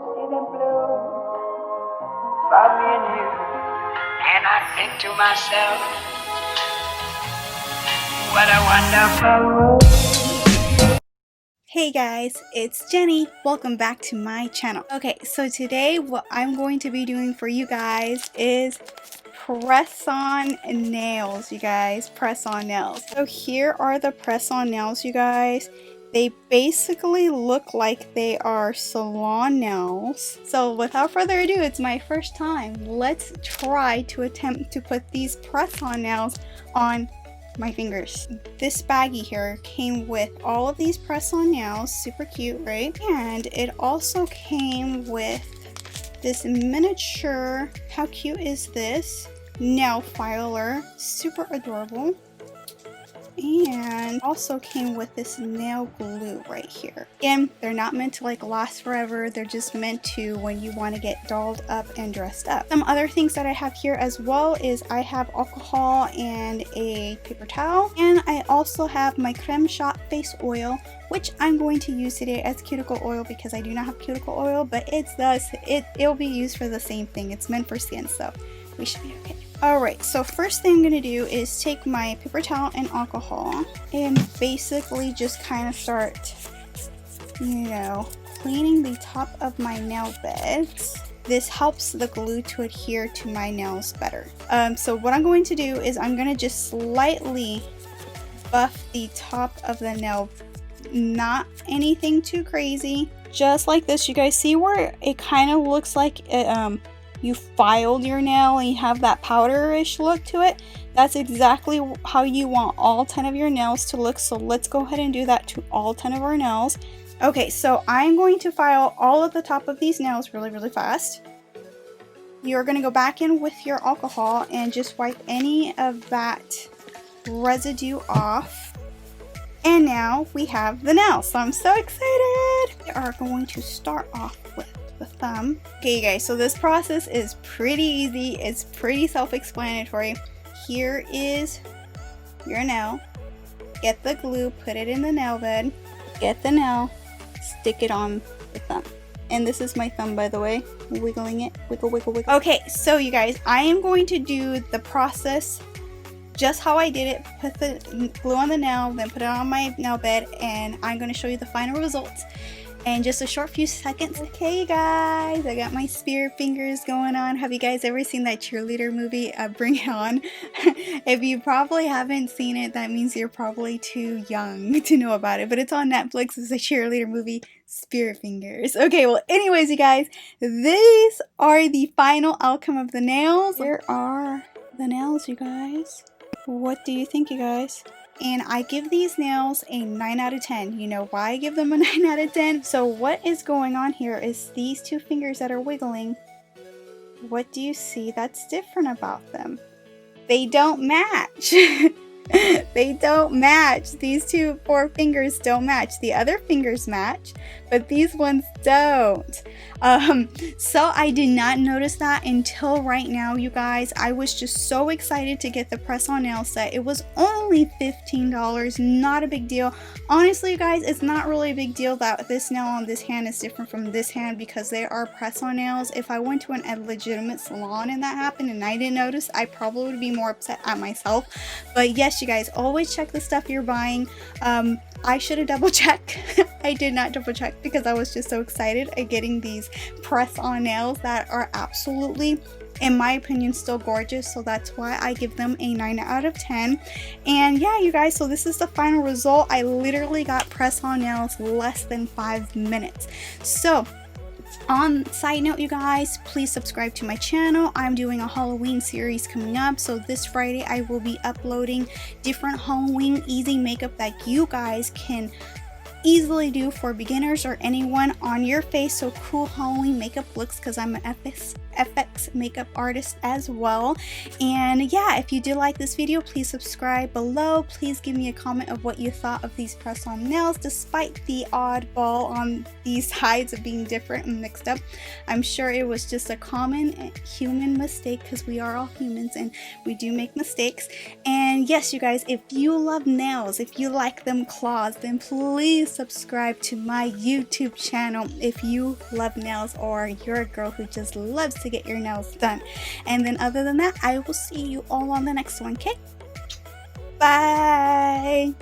city blue for me and you. And I think to myself, what a wonderful world. Hey guys, it's Jenny. Welcome back to my channel. Okay, so today what I'm going to be doing for you guys is press-on nails, you guys. Press-on nails. So here are the press-on nails, you guys. They basically look like they are salon nails. So without further ado, it's my first time. Let's try to attempt to put these press-on nails on my fingers. This baggie here came with all of these press-on nails, super cute, right? And it also came with this miniature, how cute is this? Nail filer, super adorable. And also came with this nail glue right here. Again, they're not meant to like last forever. They're just meant to when you want to get dolled up and dressed up. Some other things that I have here as well is I have alcohol and a paper towel. And I also have my Creme Shot face oil, which I'm going to use today as cuticle oil because I do not have cuticle oil, but it'll be used for the same thing. It's meant for skin, so we should be okay. Alright, so first thing I'm going to do is take my paper towel and alcohol and basically just kind of start, cleaning the top of my nail beds. This helps the glue to adhere to my nails better. So what I'm going to do is I'm going to just slightly buff the top of the nail, not anything too crazy. Just like this, you guys see where it kind of looks like you filed your nail and you have that powderish look to it. That's exactly how you want all 10 of your nails to look. So let's go ahead and do that to all 10 of our nails. Okay, so I'm going to file all of the top of these nails really fast. You're going to go back in with your alcohol and just wipe any of that residue off. And now we have the nails. So I'm so excited. We are going to start off with the thumb. Okay, you guys, so this process is pretty easy. It's pretty self-explanatory. Here is your nail. Get the glue, put it in the nail bed, get the nail, stick it on the thumb. And this is my thumb, by the way. Wiggling it, wiggle, wiggle, wiggle. Okay, so you guys, I am going to do the process just how I did it. Put the glue on the nail, then put it on my nail bed, and I'm going to show you the final results in just a short few seconds. Okay, guys, I got my spirit fingers going on. Have you guys ever seen that cheerleader movie, Bring It On? If you probably haven't seen it, that means you're probably too young to know about it, but it's on Netflix. It's a cheerleader movie, Spirit Fingers. Okay, well, anyways, you guys, these are the final outcome of the nails. Here are the nails, you guys. What do you think, you guys? And I give these nails a 9 out of 10. You know why I give them a 9 out of 10? So what is going on here is these two fingers that are wiggling. What do you see that's different about them? They don't match. They don't match. These two fingers don't match. The other fingers match, but these ones don't. So I did not notice that until right now, you guys. I was just so excited to get the press-on nail set. It was only $15, not a big deal. Honestly, you guys, it's not really a big deal that this nail on this hand is different from this hand because they are press-on nails. If I went to a legitimate salon and that happened and I didn't notice, I probably would be more upset at myself. But yes, you guys, always check the stuff you're buying. I should have double checked. I did not double check because I was just so excited at getting these press-on nails that are absolutely, in my opinion, still gorgeous. So that's why I give them a 9 out of 10. And yeah, you guys, so this is the final result. I literally got press-on nails less than 5 minutes. So on side note, you guys, please subscribe to my channel. I'm doing a Halloween series coming up, so this Friday I will be uploading different Halloween easy makeup that you guys can easily do for beginners or anyone on your face. So cool Halloween makeup looks, because I'm an FX makeup artist as well. And yeah, if you did like this video, please subscribe below. Please give me a comment of what you thought of these press-on nails, despite the oddball on these sides of being different and mixed up. I'm sure it was just a common human mistake, because we are all humans and we do make mistakes. And yes, you guys, if you love nails, if you like them claws, then please please subscribe to my YouTube channel if you love nails or you're a girl who just loves to get your nails done. And then other than that, I will see you all on the next one, okay? Bye!